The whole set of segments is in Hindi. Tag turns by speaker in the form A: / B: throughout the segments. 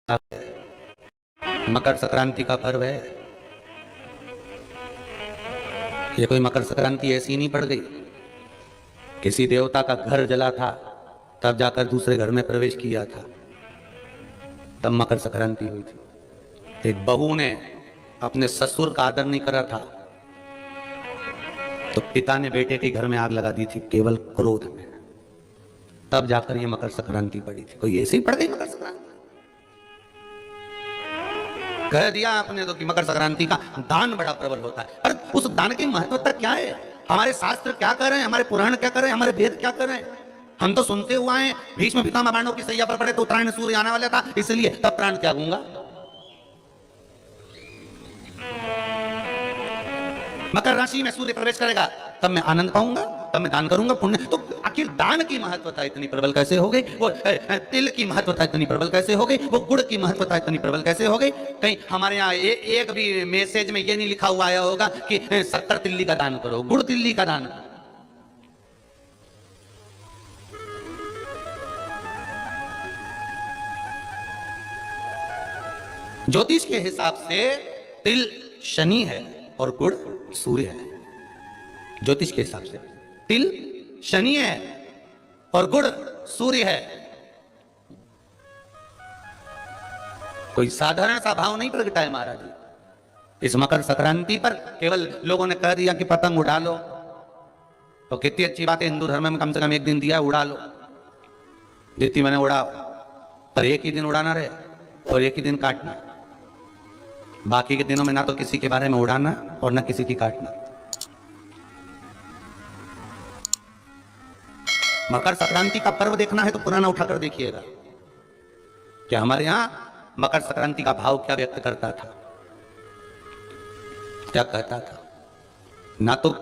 A: मकर संक्रांति का पर्व है। ये कोई मकर संक्रांति ऐसी नहीं पड़ गई। किसी देवता का घर जला था, तब जाकर दूसरे घर में प्रवेश किया था, तब मकर संक्रांति हुई थी। एक बहू ने अपने ससुर का आदर नहीं करा था, तो पिता ने बेटे के घर में आग लगा दी थी, केवल क्रोध में, तब जाकर ये मकर संक्रांति पड़ी थी। कोई ऐसे ही पड़ गई मकर संक्रांति? कह दिया आपने तो कि मकर संक्रांति का दान बड़ा प्रबल होता है। पर उस दान की महत्वता क्या है? हमारे शास्त्र क्या कर रहे हैं, हमारे पुराण क्या कर रहे हैं, हमारे वेद क्या कर रहे हैं? हम तो सुनते हुए हैं भीष्म पितामह पांडवों की सैया पर पड़े तो उत्तरायण सूर्य आने वाला था, इसलिए तब प्राण त्यागूंगा। मकर राशि में सूर्य प्रवेश करेगा तब मैं आनंद पाऊंगा, तब मैं दान करूंगा, पुण्य। तो आखिर दान की महत्वता इतनी प्रबल कैसे हो गई? वो तिल की महत्वता इतनी प्रबल कैसे हो गई? वो गुड़ की महत्वता इतनी प्रबल कैसे हो गई? कहीं हमारे यहाँ एक भी मैसेज में ये नहीं लिखा हुआ आया होगा कि 70 तिल्ली का दान करो, गुड़ तिल्ली का दान। ज्योतिष के हिसाब से तिल शनि है और गुड़ सूर्य है। ज्योतिष के हिसाब से तिल शनि है और गुड़ सूर्य है। कोई साधारण सा भाव नहीं प्रगटा है महाराज जी। इस मकर संक्रांति पर केवल लोगों ने कह दिया कि पतंग उड़ा लो, तो कितनी अच्छी बात है, हिंदू धर्म में कम से कम एक दिन दिया, उड़ा लो, जितनी मैंने उड़ा, पर एक ही दिन उड़ाना रहे और एक ही दिन काटना। बाकी के दिनों में ना तो किसी के बारे में उड़ाना और ना किसी की काटना। मकर संक्रांति का पर्व देखना है तो पुराना उठाकर देखिएगा कि हमारे यहां मकर संक्रांति का भाव क्या व्यक्त करता था, क्या कहता था। ना तो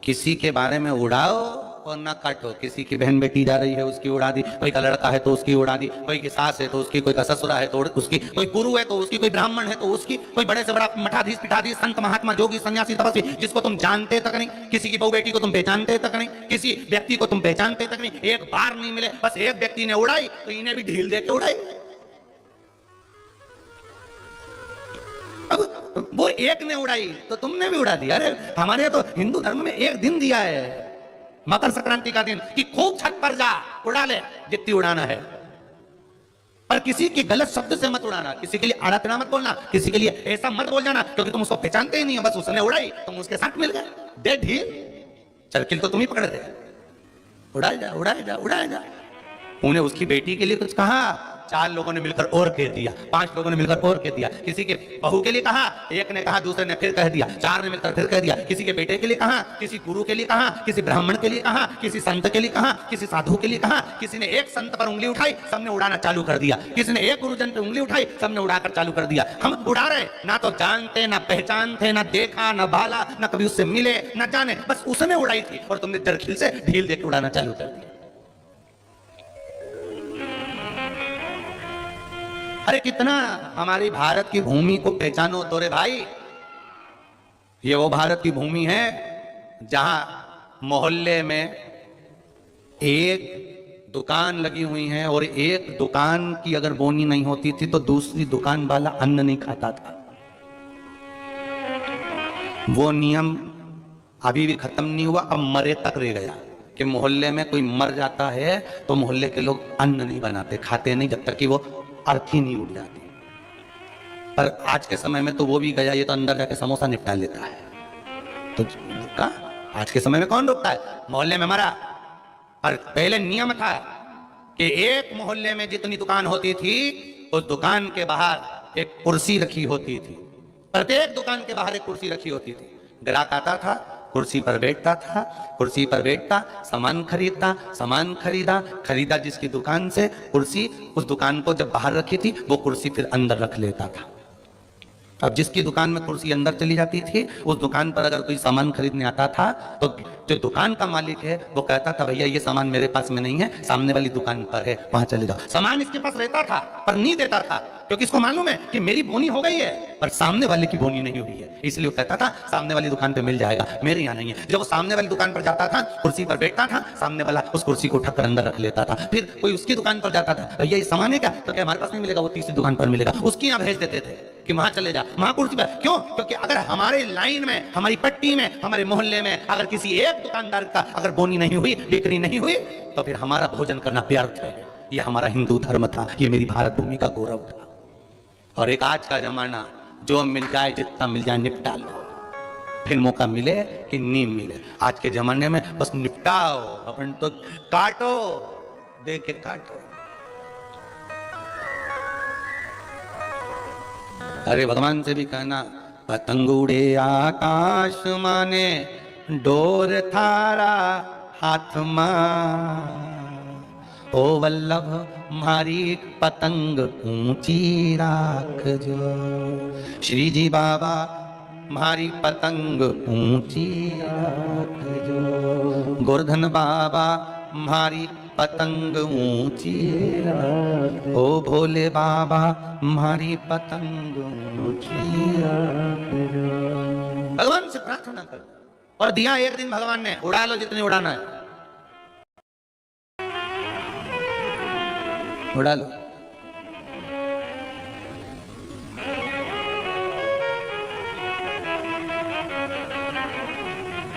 A: किसी के बारे में उड़ाओ और ना काटो। किसी की बहन बेटी जा रही है उसकी उड़ा दी, कोई का लड़का है तो उसकी उड़ा दी, कोई की सास है तो उसकी, कोई का ससुरा है तो उसकी, कोई गुरु है तो उसकी, कोई ब्राह्मण है तो उसकी, कोई बड़े से बड़ा मठाधीश पिठाधीश संत महात्मा जोगी सन्यासी तपस्वी जिसको तुम जानते तक नहीं, किसी की बहू बेटी को तुम पहचानते तक नहीं, किसी व्यक्ति को तुम पहचानते तक नहीं, एक बार नहीं मिले, बस एक व्यक्ति ने उड़ाई तो इन्हें भी ढील दे के उड़ाई। अब वो एक ने उड़ाई तो तुमने भी उड़ा दिया। अरे हमारे तो हिंदू धर्म में एक दिन दिया है मकर संक्रांति का दिन कि खूब छत पर जा उड़ा ले जितनी उड़ाना है, पर किसी की गलत शब्द से मत उड़ाना, किसी के लिए आड़ा टेढ़ा मत बोलना, किसी के लिए ऐसा मत बोल जाना क्योंकि तुम उसको पहचानते ही नहीं हो, बस उसने उड़ाई तुम उसके साथ मिल गए, दे ढील, चरखिल तो तुम ही पकड़ दे, उड़ाए जा उड़ाए जा उड़ाए जा। उन्हें उसकी बेटी के लिए कुछ कहा, 4 लोगों ने मिलकर और कह दिया, 5 लोगों ने मिलकर और कह दिया, किसी के बहू के लिए कहा, एक ने कहा, दूसरे ने फिर कह दिया, 4 ने मिलकर फिर कह दिया, किसी के बेटे के लिए कहा, किसी गुरु के लिए कहा, किसी ब्राह्मण के लिए कहा, किसी संत के लिए कहा, किसी साधु के लिए कहा, किसी ने एक संत पर उंगली उठाई, सबने उड़ाना चालू कर दिया, किसी ने एक गुरुजन पर उंगली उठाई, सबने उड़ाकर चालू कर दिया। हम उड़ा रहे, ना तो जानते, ना पहचानते, ना देखा, ना भाला, ना कभी उससे मिले, ना जाने, बस उसने उड़ाई थी और तुमने चरखिल से ढील देकर उड़ाना चालू कर दिया। अरे कितना हमारी भारत की भूमि को पहचानो तो रे भाई। ये वो भारत की भूमि है जहां मोहल्ले में एक दुकान लगी हुई है और एक दुकान की अगर बोनी नहीं होती थी तो दूसरी दुकान वाला अन्न नहीं खाता था। वो नियम अभी भी खत्म नहीं हुआ, अब मरे तक रह गया कि मोहल्ले में कोई मर जाता है तो मोहल्ले के लोग अन्न नहीं बनाते, खाते नहीं जब तक कि वो अर्थी नहीं उठ जाती। पर आज के समय में तो वो भी गया, ये तो अंदर जाके समोसा निपटा लेता है। तो आज के समय में कौन रुकता है? मोहल्ले में मरा। और पहले नियम था कि एक मोहल्ले में जितनी दुकान होती थी उस दुकान के बाहर एक कुर्सी रखी होती थी, प्रत्येक दुकान के बाहर एक कुर्सी रखी होती थी। ग्राहक आता था, कुर्सी पर बैठता था, कुर्सी पर बैठता, सामान खरीदता, सामान खरीदा जिसकी दुकान से कुर्सी, उस दुकान को जब बाहर रखी थी वो कुर्सी फिर अंदर रख लेता था। अब जिसकी दुकान में कुर्सी अंदर चली जाती थी, उस दुकान पर अगर कोई सामान खरीदने आता था तो जो दुकान का मालिक है वो कहता था भैया ये सामान मेरे पास में नहीं है, सामने वाली दुकान पर है, वहां चले जाओ। सामान इसके पास रहता था पर नहीं देता था, क्योंकि इसको मालूम है कि मेरी बोनी हो गई है पर सामने वाले की बोनी नहीं हुई है, इसलिए वो कहता था सामने वाली दुकान पे मिल जाएगा, मेरे यहाँ नहीं है। जब वो सामने वाली दुकान पर जाता था, कुर्सी पर बैठता था, सामने वाला उस कुर्सी को उठाकर अंदर रख लेता था। फिर कोई उसकी दुकान पर जाता था, भैया ये सामान है क्या, तो क्या हमारे पास नहीं मिलेगा, वो तीसरी दुकान पर मिलेगा, उसकी यहाँ भेज देते थे कि वहां चले जा, वहां कुर्सी पर। क्यों? क्योंकि अगर हमारे लाइन में, हमारी पट्टी में, हमारे मोहल्ले में अगर किसी एक दुकानदार का अगर बोनी नहीं हुई, बिक्री नहीं हुई, तो फिर हमारा भोजन करना व्यर्थ है। ये हमारा हिंदू धर्म था, ये मेरी भारत भूमि का गौरव था। और एक आज का जमाना, जो मिल जाए जितना मिल जाए निपटा लो, फिर मौका मिले कि नहीं मिले। आज के जमाने में बस निपटाओ, अपन तो काटो, देख के काटो। अरे भगवान से भी कहना, पतंग उड़े आकाश माने, डोर थारा हाथ मां, ओ वल्लभ मारी पतंग ऊंची राख जो। श्री जी बाबा मारी पतंग ऊंची राख जो, गोवर्धन बाबा मारी पतंग ऊंची राख, ओ भोले बाबा मारी पतंग ऊंची राख जो। भगवान से प्रार्थना कर, और दिया एक दिन भगवान ने, उड़ा लो जितनी उड़ाना है, उड़ा लो।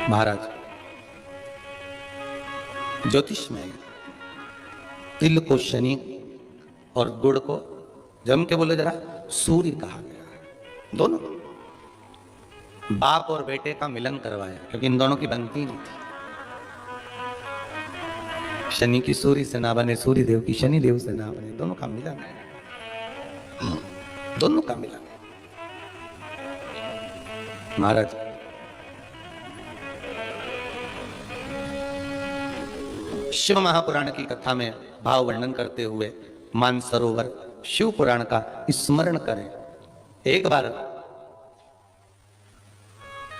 A: महाराज ज्योतिष में तिल को शनि और गुड़ को जम के बोले जरा सूर्य कहा गया। दोनों बाप और बेटे का मिलन करवाया, क्योंकि इन दोनों की बनती नहीं थी। शनि की सूर्य से ना बने, सूर्य देव की शनि देव से ना बने, दोनों का मिलन है, दोनों का मिलन। महाराज शिव महापुराण की कथा में भाव वर्णन करते हुए मानसरोवर शिव पुराण का स्मरण करें। एक बार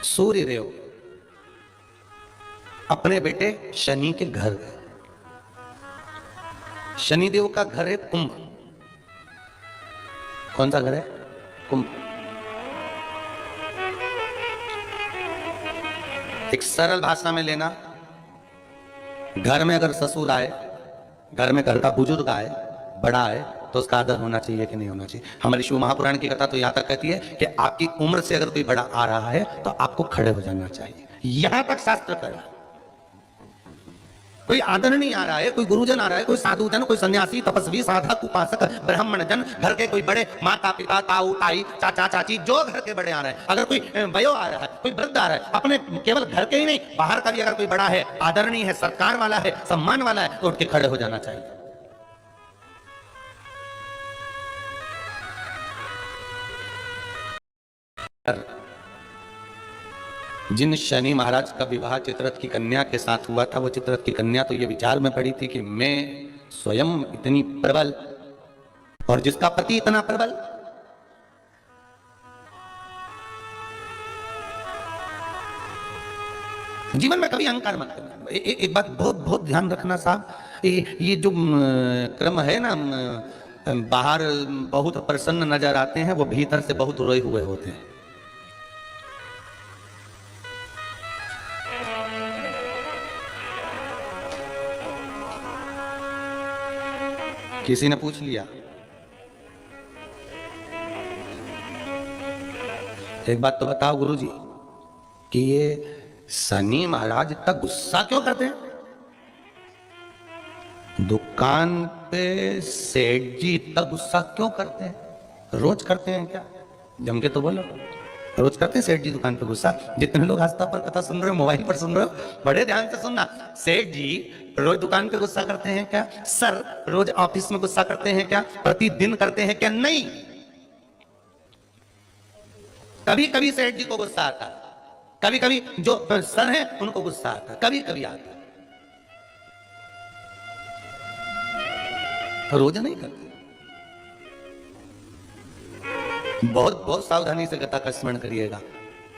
A: सूर्य देव अपने बेटे शनि के घर गए। शनिदेव का घर है कुंभ। कौन सा घर है? कुंभ। एक सरल भाषा में लेना, घर में अगर ससुर आए, घर में घर का बुजुर्ग आए, बड़ा आए, तो उसका आदर होना चाहिए कि नहीं होना चाहिए। हमारी शिव महापुराण की कथा तो यहां तक कहती है कि आपकी उम्र से अगर कोई बड़ा आ रहा है तो आपको खड़े हो जाना चाहिए। यहां तक शास्त्र कह रहा है। कोई आदर नहीं आ रहा है, कोई गुरुजन आ रहा है, कोई साधु जन, कोई सन्यासी, तपस्वी, साधक, उपासक, ब्राह्मण जन, घर के कोई बड़े माता पिता, ताऊ ताई, चाचा चाची, जो घर के बड़े आ रहे हैं, अगर कोई वयो आ रहा है, कोई वृद्ध आ रहा है, अपने केवल घर के ही नहीं बाहर का भी अगर कोई बड़ा है, आदरणीय है, सत्कार वाला है, सम्मान वाला है, तो उठ के खड़े हो जाना चाहिए। जिन शनि महाराज का विवाह चित्ररथ की कन्या के साथ हुआ था, वो चित्ररथ की कन्या तो ये विचार में पड़ी थी कि मैं स्वयं इतनी प्रबल और जिसका पति इतना प्रबल, जीवन में कभी अहंकार मत करना। एक बात बहुत बहुत ध्यान रखना साहब, ये जो क्रम है ना, बाहर बहुत प्रसन्न नजर आते हैं, वो भीतर से बहुत रोए हुए होते हैं। किसी ने पूछ लिया, एक बात तो बताओ गुरुजी कि ये शनि महाराज इतना गुस्सा क्यों करते हैं? दुकान पे सेठ जी इतना गुस्सा क्यों करते हैं? रोज करते हैं क्या? जम के तो बोलो, रोज करते हैं सेठ जी दुकान पे गुस्सा? जितने लोग आस्था पर कथा सुन रहे हो, मोबाइल पर सुन रहे हो, बड़े ध्यान से सुनना। सेठ जी रोज दुकान पे गुस्सा करते हैं क्या? सर रोज ऑफिस में गुस्सा करते हैं क्या? प्रतिदिन करते हैं क्या? नहीं, कभी कभी सेठ जी को गुस्सा आता है, कभी कभी जो सर है उनको गुस्सा आता है, कभी कभी आता है, रोज नहीं करते। बहुत बहुत सावधानी से कथा का स्मरण करिएगा।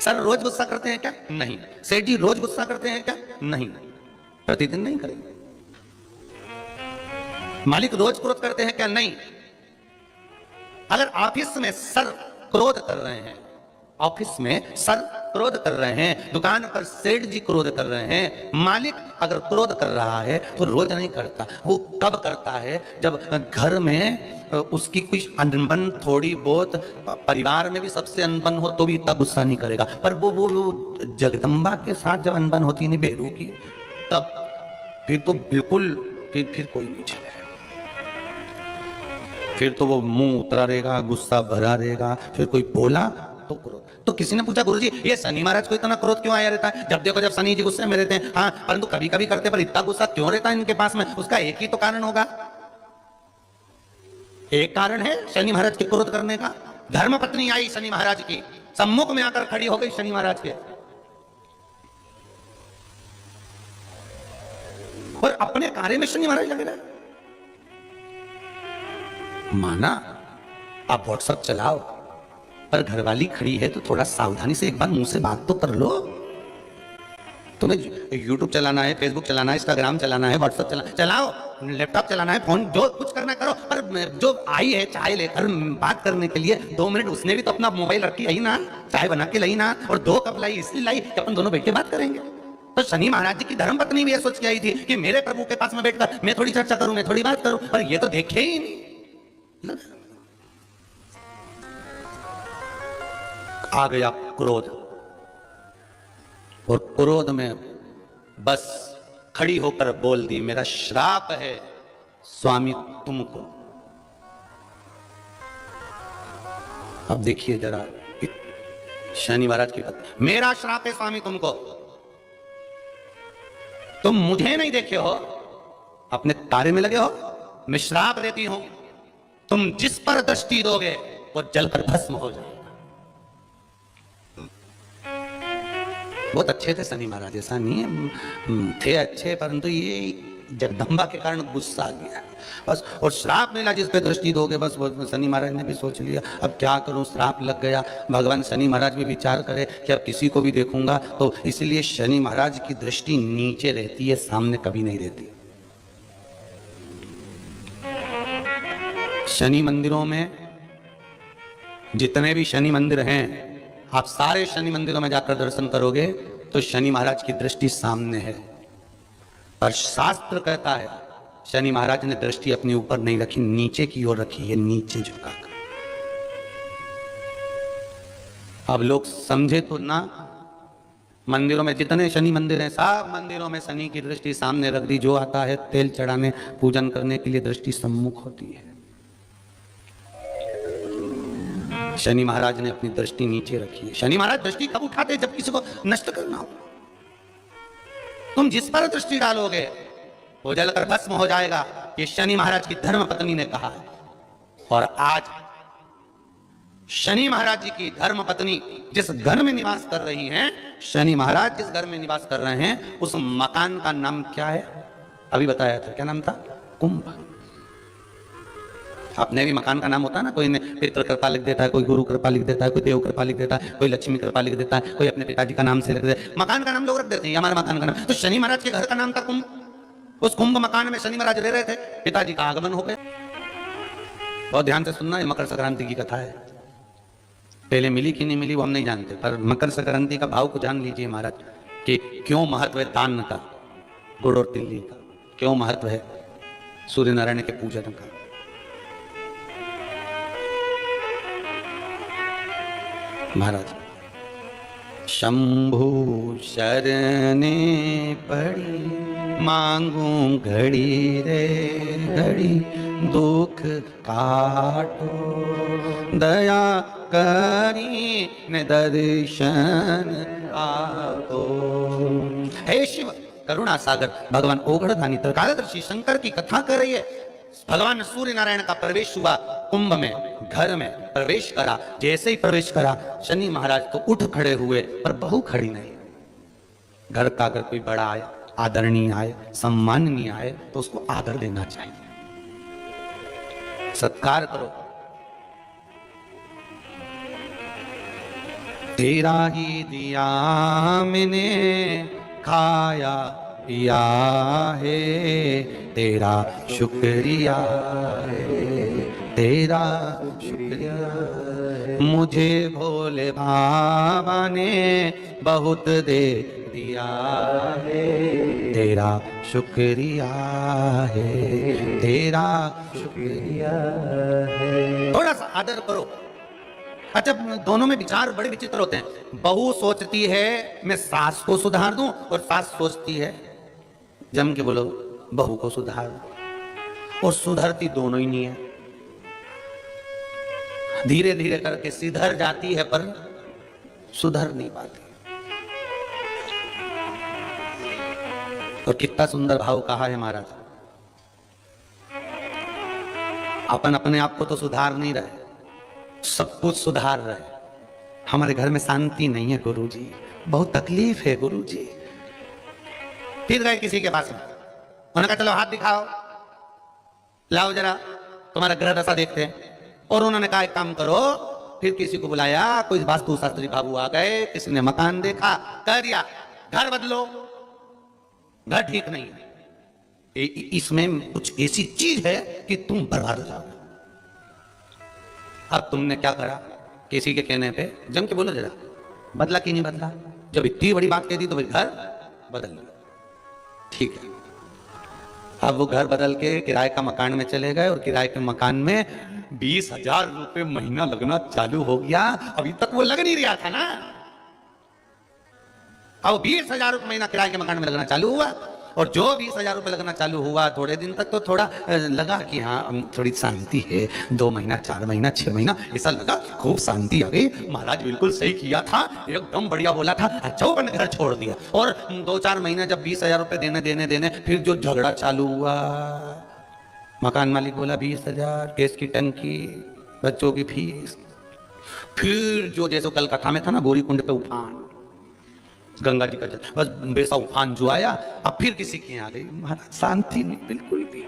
A: सर रोज गुस्सा करते हैं क्या? नहीं। सेठ जी रोज गुस्सा करते हैं क्या? नहीं। प्रतिदिन नहीं करेंगे। मालिक रोज क्रोध करते हैं क्या? नहीं। अगर ऑफिस में सर क्रोध कर रहे हैं, ऑफिस में सर क्रोध कर रहे हैं, दुकान पर सेठ जी क्रोध कर रहे हैं, मालिक अगर क्रोध कर रहा है तो रोज नहीं करता। वो कब करता है? जब घर में उसकी कुछ अनबन थोड़ी बहुत, परिवार में भी सबसे अनबन हो तो भी इतना गुस्सा नहीं करेगा। पर वो जगदम्बा के साथ जब अनबन होती नहीं बेरू की, तब फिर तो बिल्कुल फिर कोई नहीं चलेगा। फिर तो वो मुंह उतरा रहेगा, गुस्सा भरा रहेगा। फिर कोई बोला तो क्रोध। तो किसी ने पूछा, गुरुजी ये शनि महाराज को इतना क्रोध क्यों आया रहता है? जब देखो जब शनि जी गुस्से में रहते हैं। हाँ, परंतु कभी कभी करते, पर इतना गुस्सा क्यों रहता है इनके पास में? उसका एक ही तो कारण होगा। एक कारण है शनि महाराज के क्रोध करने का। धर्म पत्नी आई शनि महाराज की, सम्मुख में आकर खड़ी हो गई शनि महाराज के, और अपने कार्य में शनि महाराज लगे रहे। माना आप व्हाट्सएप चलाओ, पर घरवाली खड़ी है तो थोड़ा सावधानी से एक बार मुंह से बात तो कर लो। तुम्हें यूट्यूब चलाना है, फेसबुक चलाना है, इंस्टाग्राम चलाना है, व्हाट्सएप चलाओ, लैपटॉप चलाना है, फोन जो कुछ करना करो, पर जो आई है चाय लेकर बात करने के लिए 2 मिनट, उसने भी तो अपना मोबाइल रखी आई ना, चाय बना के लाई ना, और 2 कप लाई इसलिए लाई कि अपन दोनों बैठ के बात करेंगे। तो शनि महाराज जी की धर्म पत्नी भी ये सोच के आई थी कि मेरे प्रभु के पास में बैठकर मैं थोड़ी चर्चा करूं, मैं थोड़ी बात करूं, पर ये तो देखे ही नहीं। आ गया क्रोध, और क्रोध में बस खड़ी होकर बोल दी, मेरा श्राप है स्वामी तुमको। अब देखिए जरा शनि महाराज की बात, मेरा श्राप है स्वामी तुमको। तुम मुझे नहीं देखे हो, अपने तारे में लगे हो। मैं श्राप देती हूं, तुम जिस पर दृष्टि दोगे वो जलकर भस्म हो जाएगा। बहुत अच्छे थे शनि महाराज, ऐसा नहीं है, थे अच्छे, परंतु ये जगदम्बा के कारण गुस्सा आ गया बस। और श्राप मिला जिस पे दृष्टि दोगे, बस वो शनि महाराज ने भी सोच लिया अब क्या करूं, श्राप लग गया। भगवान शनि महाराज भी विचार करे कि अब किसी को भी देखूंगा तो, इसलिए शनि महाराज की दृष्टि नीचे रहती है, सामने कभी नहीं रहती। शनि मंदिरों में जितने भी शनि मंदिर हैं, आप सारे शनि मंदिरों में जाकर दर्शन करोगे तो शनि महाराज की दृष्टि सामने है। पर शास्त्र कहता है शनि महाराज ने दृष्टि अपने ऊपर नहीं रखी, नीचे की ओर रखी है, नीचे झुकाकर। अब लोग समझे तो ना, मंदिरों में जितने शनि मंदिर हैं, सब मंदिरों में शनि की दृष्टि सामने रख दी। जो आता है तेल चढ़ाने, पूजन करने के लिए दृष्टि सम्मुख होती है। शनि महाराज ने अपनी दृष्टि नीचे रखी है। शनि महाराज दृष्टि कब उठाते? जब किसी को नष्ट करना हो। तुम जिस पर दृष्टि डालोगे वो जलकर भस्म हो जाएगा, ये शनि महाराज की धर्म पत्नी ने कहा है। और आज शनि महाराज जी की धर्म पत्नी जिस घर में निवास कर रही हैं, शनि महाराज जिस घर में निवास कर रहे हैं, उस मकान का नाम क्या है? अभी बताया था, क्या नाम था? कुंभ। अपने भी मकान का नाम होता है ना, कोई ने पितृ कृपा लिख देता है, कोई गुरु कृपा लिख देता है, कोई देव कृपा लिख देता है, कोई लक्ष्मी कृपा लिख देता है, कोई अपने पिताजी का नाम से लिख देता है। मकान का नाम लोग रख देते हैं, हमारे मकान का नाम। तो शनि महाराज के घर का नाम था कुंभ। उस कुंभ मकान में शनि महाराज रह रहे थे, पिताजी का आगमन हो गया। बहुत ध्यान से सुनना, ये मकर संक्रांति की कथा है। पहले मिली कि नहीं मिली वो हम नहीं जानते, पर मकर संक्रांति का भाव को जान लीजिए महाराज कि क्यों महत्व है दान का, गुड़ और तिल्ली का, क्यों महत्व है सूर्य नारायण के पूजन का। महाराज शंभु शरणे पड़ी, मांगू घड़ी रे घड़ी, दुख काटो दया करी ने दर्शन आपो। हे शिव करुणा सागर भगवान ओघड़दानी त्रिकालदर्शी शंकर की कथा कर रही है। भगवान सूर्य नारायण का प्रवेश हुआ कुंभ में, घर में प्रवेश करा। जैसे ही प्रवेश करा शनि महाराज तो उठ खड़े हुए, पर बहू खड़ी नहीं। घर का अगर कोई बड़ा आए, आदरणीय आए, सम्माननीय आए तो उसको आदर देना चाहिए, सत्कार करो। तेरा ही दिया मैंने खाया पिया है, तेरा शुक्रिया है, तेरा शुक्रिया है। मुझे भोले बाबा ने बहुत दे दिया है, तेरा शुक्रिया है, तेरा शुक्रिया है। थोड़ा सा आदर करो। अच्छा, दोनों में विचार बड़े विचित्र होते हैं। बहू सोचती है मैं सास को सुधार दूं, और सास सोचती है, जम के बोलो, बहू को सुधार दूं। और सुधरती दोनों ही नहीं है। धीरे धीरे करके सिधर जाती है पर सुधर नहीं पाती। और कितना सुंदर भाव कहा है महाराज, अपन अपने आप को तो सुधार नहीं रहे, सब कुछ सुधार रहे। हमारे घर में शांति नहीं है गुरुजी, बहुत तकलीफ है गुरुजी। फिर गए किसी के पास में, उन्होंने कहा चलो हाथ दिखाओ, लाओ जरा तुम्हारा ग्रह दशा देखते हैं। और उन्होंने कहा एक काम करो, फिर किसी को बुलाया, कोई वास्तु शास्त्री बाबू आ गए, किसी ने मकान देखा, कह दिया घर बदलो, घर ठीक नहीं है, इसमें कुछ ऐसी चीज है कि तुम बर्बाद हो जाओगे। अब तुमने क्या करा, किसी के कहने पे जम के बोलो जरा, बदला कि नहीं बदला? जब इतनी बड़ी बात कह दी तो घर बदल लो, ठीक है। अब वो घर बदल के किराए का मकान में चले गए, और किराए के मकान में 20,000 रुपए महीना लगना चालू हो गया। अभी तक वो लग नहीं रहा था ना, अब 20,000 रुपए महीना किराए के मकान में लगना चालू हुआ। और जो 20,000 रुपए लगना चालू हुआ, थोड़े दिन तक तो थोड़ा लगा कि हाँ थोड़ी शांति है, 2 महीना 4 महीना 6 महीना ऐसा लगा, खूब शांति आ गई। महाराज बिल्कुल सही किया था, एकदम बढ़िया बोला था। अच्छा वो घर छोड़ दिया। और 2-4 महीना जब 20,000 रुपए देने फिर जो झगड़ा चालू हुआ, मकान मालिक बोला 20,000, गैस की टंकी, बच्चों की फीस। फिर जो जैसे कल कथा में था ना, गोरी कुंड पे उफान, गंगा जी का जल, बस वैसा उफान जो आया। अब फिर किसी की आ गई, महाराज शांति नहीं बिल्कुल भी,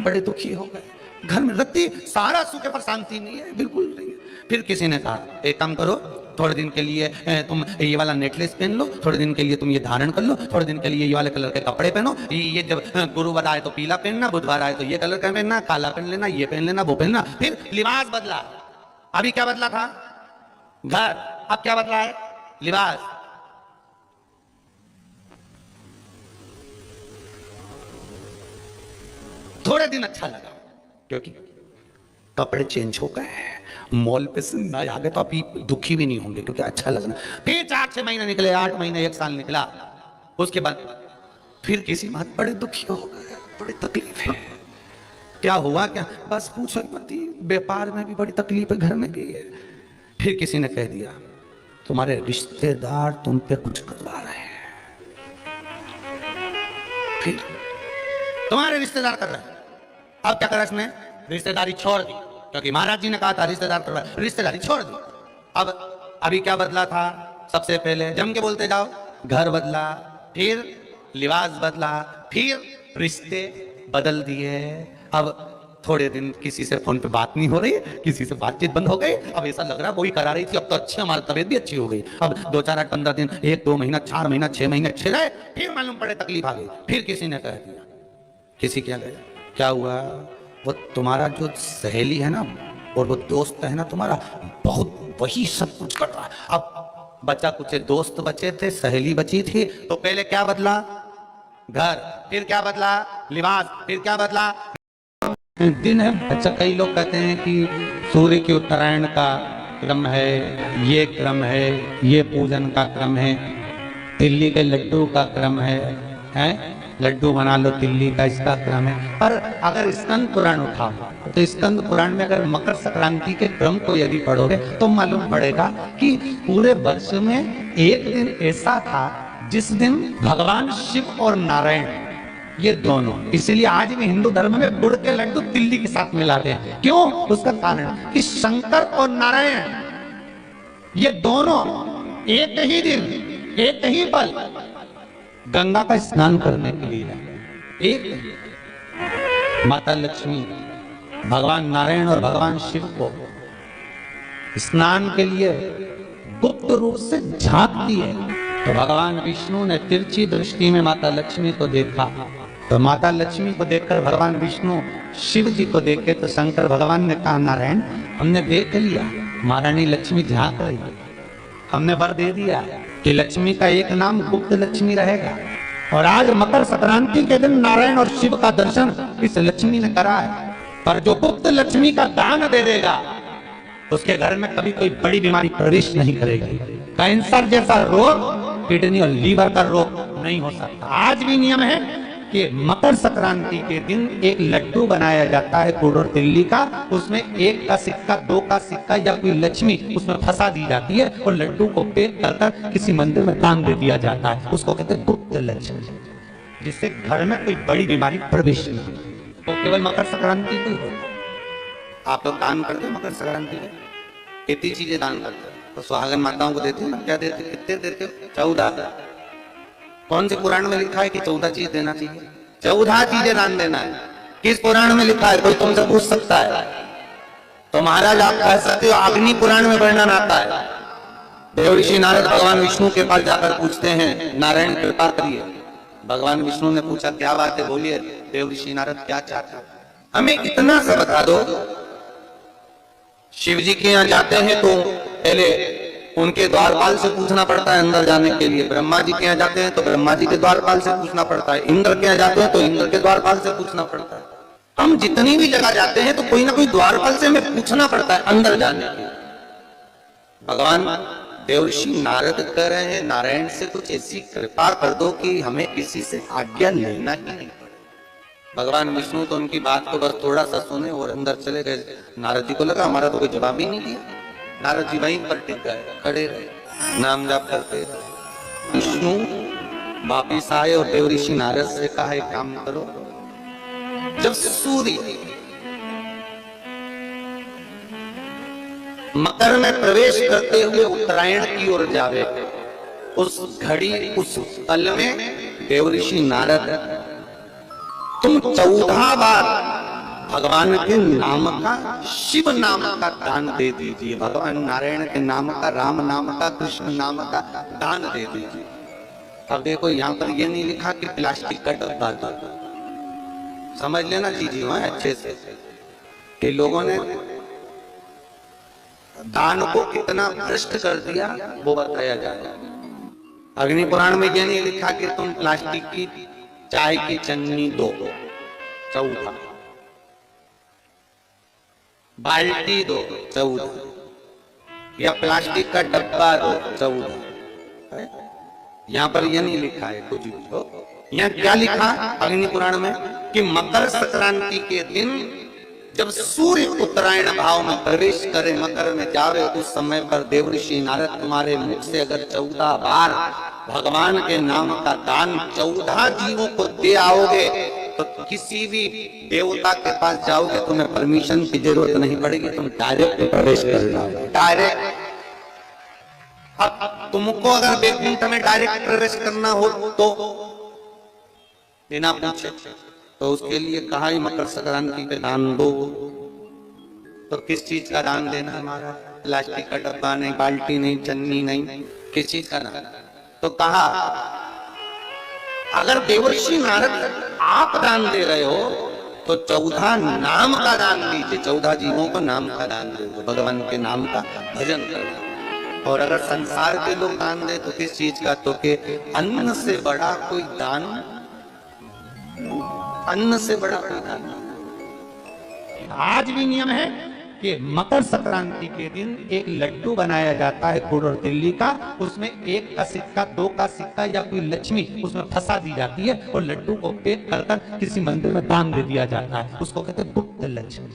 A: बड़े दुखी हो गए। घर में रत्ती सारा सुख है पर शांति नहीं है, बिल्कुल नहीं है। फिर किसी ने कहा एक काम करो, थोड़े दिन के लिए तुम ये वाला नेकलेस पहन लो, थोड़े दिन के लिए तुम ये धारण कर लो, थोड़े दिन के लिए ये वाले कलर के कपड़े पहनो। ये जब गुरुवार आए तो पीला पहनना, बुधवार आए तो ये कलर का पहनना, काला पहन लेना, ये पहन लेना, वो पहनना। फिर लिबास बदला। अभी क्या बदला था? घर। अब क्या बदला है? लिबास। थोड़े दिन अच्छा लगा क्योंकि कपड़े चेंज हो गए, मॉल पे से ना आ गए तो अभी दुखी भी नहीं होंगे क्योंकि अच्छा लगना। फिर 4-6 महीने निकले, 8 महीने, 1 साल निकला। उसके बाद फिर किसी बात बड़े दुखी हो गए, बड़ी तकलीफ है। क्या हुआ? क्या? बस पूछो मत, व्यापार में भी बड़ी तकलीफ है, घर में भी है। फिर किसी ने कह दिया तुम्हारे रिश्तेदार तुम पे कुछ करवा रहे हैं। फिर तुम्हारे रिश्तेदार कर रहे हैं। अब क्या करा इसने? रिश्तेदारी छोड़ दी, क्योंकि महाराज जी ने कहा था रिश्तेदार कर रहा है, रिश्तेदारी छोड़ दी। अब अभी क्या बदला था? सबसे पहले जम के बोलते जाओ, घर बदला, फिर लिबास बदला, फिर रिश्ते बदल दिए। अब थोड़े दिन किसी से फोन पे बात नहीं हो रही, किसी से बातचीत बंद हो गई। अब ऐसा लग रहा है वही करा रही थी, अब तो अच्छी हमारी तबीयत भी अच्छी हो गई। अब 2, 4, 8, 15 दिन, 1, 2 महीना, 4 महीना, 6 महीने अच्छे रहे, फिर मालूम पड़े तकलीफ आ गई। फिर किसी ने कह दिया, किसी क्या गया, क्या हुआ? वो तुम्हारा जो सहेली है ना और वो दोस्त है ना तुम्हारा, बहुत वही सब कुछ कर रहा है। अब बच्चा कुछ, दोस्त बचे थे, सहेली बची थी, तो पहले क्या बदला? घर। फिर क्या बदला? लिबास। फिर क्या बदला? दिन है। अच्छा, कई लोग कहते हैं कि सूर्य के उत्तरायण का क्रम है, ये क्रम है, ये पूजन का क्रम है, तिल्ली के लड्डू का क्रम है? लड्डू बना लो तिल्ली का, इसका क्रम है। पर अगर स्कंद पुराण उठाओ तो स्कंद पुराण में अगर मकर संक्रांति के क्रम को यदि पढ़ोगे तो मालूम पड़ेगा कि पूरे वर्ष में एक दिन ऐसा था जिस दिन भगवान शिव और नारायण, ये दोनों, इसीलिए आज भी हिंदू धर्म में गुड़ के लड्डू तिल्ली के साथ मिलाते हैं। क्यों? उसका कारण कि शंकर और नारायण ये दोनों एक ही दिन, एक ही पल गंगा का स्नान करने के लिए, एक माता लक्ष्मी, भगवान नारायण और भगवान शिव को स्नान के लिए गुप्त रूप से झांकती है। तो भगवान विष्णु ने तिरछी दृष्टि में माता लक्ष्मी को देखा। तो माता लक्ष्मी को देखकर भगवान विष्णु शिव जी को देखे तो शंकर भगवान ने कहा, नारायण हमने देख लिया, महारानी लक्ष्मी झांक रही है, हमने वर दे दिया कि लक्ष्मी का एक नाम गुप्त लक्ष्मी रहेगा। और आज मकर संक्रांति के दिन नारायण और शिव का दर्शन इस लक्ष्मी ने करा है। पर जो गुप्त लक्ष्मी का दान दे देगा उसके घर में कभी कोई बड़ी बीमारी प्रवेश नहीं करेगी। कैंसर जैसा रोग, किडनी और लीवर का रोग नहीं हो सकता। आज भी नियम है कि मकर संक्रांति के दिन एक लड्डू बनाया जाता है गुड़ और तिल्ली का, उसमें 1 का सिक्का, 2 का सिक्का या कोई लक्ष्मी उसमें फंसा दी जाती है और लड्डू को पैक कर किसी मंदिर में दान दे दिया जाता है। उसको कहते हैं गुप्त लक्ष्मी, जिससे घर में कोई बड़ी बीमारी प्रवेश नहीं हो। तो केवल मकर संक्रांति को ही आप लोग दान करते हो। मकर संक्रांति में कितनी चीजें दान करते हो? तो सुहागन माताओं को देते हो ना? क्या देते हो? कितने देते हो? 14। कौन से पुराण में लिखा है कि 14 चीज देना चाहिए? 14 चीजें दान देना है। किस पुराण में लिखा है? कोई तुमसे पूछ सकता है तो महाराज आप कह सकते हो अग्नि पुराण में वर्णन आता है। देव ऋषि नारद भगवान विष्णु के पास जाकर पूछते हैं, नारायण कृपा करिए। भगवान विष्णु ने पूछा, क्या बात है, बोलिए। देव ऋषि नारद क्या चाहते हो? हमें इतना सा बता दो। शिव जी के यहाँ जाते हैं तो पहले उनके द्वारपाल से पूछना पड़ता है अंदर जाने के लिए। ब्रह्मा जी के यहाँ जाते हैं तो ब्रह्मा जी के द्वारपाल से पूछना पड़ता है। इंद्र के यहाँ जाते हैं तो इंद्र के द्वारपाल से पूछना पड़ता है। हम जितनी भी जगह जाते हैं तो कोई ना कोई द्वारपाल से हमें पूछना पड़ता है अंदर जाने के लिए। भगवान देवर्षि नारद कह रहे हैं, नारायण से कुछ ऐसी कृपा कर दो कि हमें किसी से आज्ञा लेना ही नहीं। भगवान विष्णु तो उनकी बात को बस थोड़ा सा सुने और अंदर चले गए। नारद जी को लगा हमारा तो कोई जवाब ही नहीं दिया। नारद जी वहीं पर टिक गए, खड़े रहे, नाम जाप करते रहे। विष्णु वापिस आए और देव ऋषि नारद से कहा, एक काम करो, जब सूर्य मकर में प्रवेश करते हुए उत्तरायण की ओर जावे, उस घड़ी उस पल में देव ऋषि नारद तुम 14 बार भगवान के नाम का, शिव नाम का दान दे दीजिए। भगवान नारायण के नाम का, राम नाम का, कृष्ण नाम का दान दे दीजिए। अब देखो यहाँ पर ये नहीं लिखा कि प्लास्टिक का डब्बा दो। समझ लेना चीजें अच्छे से कि लोगों ने दान को कितना भ्रष्ट कर दिया वो बताया जाएगा। अग्नि पुराण में ये नहीं लिखा कि तुम प्लास्टिक की चाय की चन्नी दो, 14 बाल्टी दो, 14 या प्लास्टिक का डब्बा दो, 14। यहाँ पर यह नहीं लिखा है कुछ भी हो। यहाँ क्या लिखा अग्नि पुराण में कि मकर संक्रांति के दिन जब सूर्य उत्तरायण भाव में प्रवेश करे, मकर में जावे, उस समय पर देवऋषि नारद तुम्हारे मुख से अगर 14 बार भगवान के नाम का दान 14 जीवों को दे आओगे तो किसी भी देवता के पास जाओगे, तुम्हें परमिशन की जरूरत नहीं पड़ेगी, तुम डायरेक्ट प्रवेश कर जाओगे। डायरेक्ट। अब तुमको अगर वैकुंठ में डायरेक्ट प्रवेश करना हो तो बिना पूछे, तो उसके लिए कहा ही मकर संक्रांति पे दान दो। तो किस चीज का दान देना हमारा? प्लास्टिक का डब्बा नहीं, बाल्टी नहीं, चन्नी नहीं, किस चीज का दान? तो कहा अगर देवर्षि नारद आप दान दे रहे हो तो 14 नाम का दान दीजिए, 14 जीवों को नाम का दान दीजिए, भगवान के नाम का भजन करो। और अगर संसार के लोग दान दे तो किस चीज का? तो के अन्न से बड़ा कोई दान, अन्न से बड़ा कोई दान। आज भी नियम है कि मकर संक्रांति के दिन एक लड्डू बनाया जाता है गुड़ और तिल्ली का, उसमें 1 का सिक्का, 2 का सिक्का या कोई लक्ष्मी उसमें फंसा दी जाती है और लड्डू को पैक कर किसी मंदिर में दान दे दिया जाता है। उसको कहते हैं गुप्त लक्ष्मी।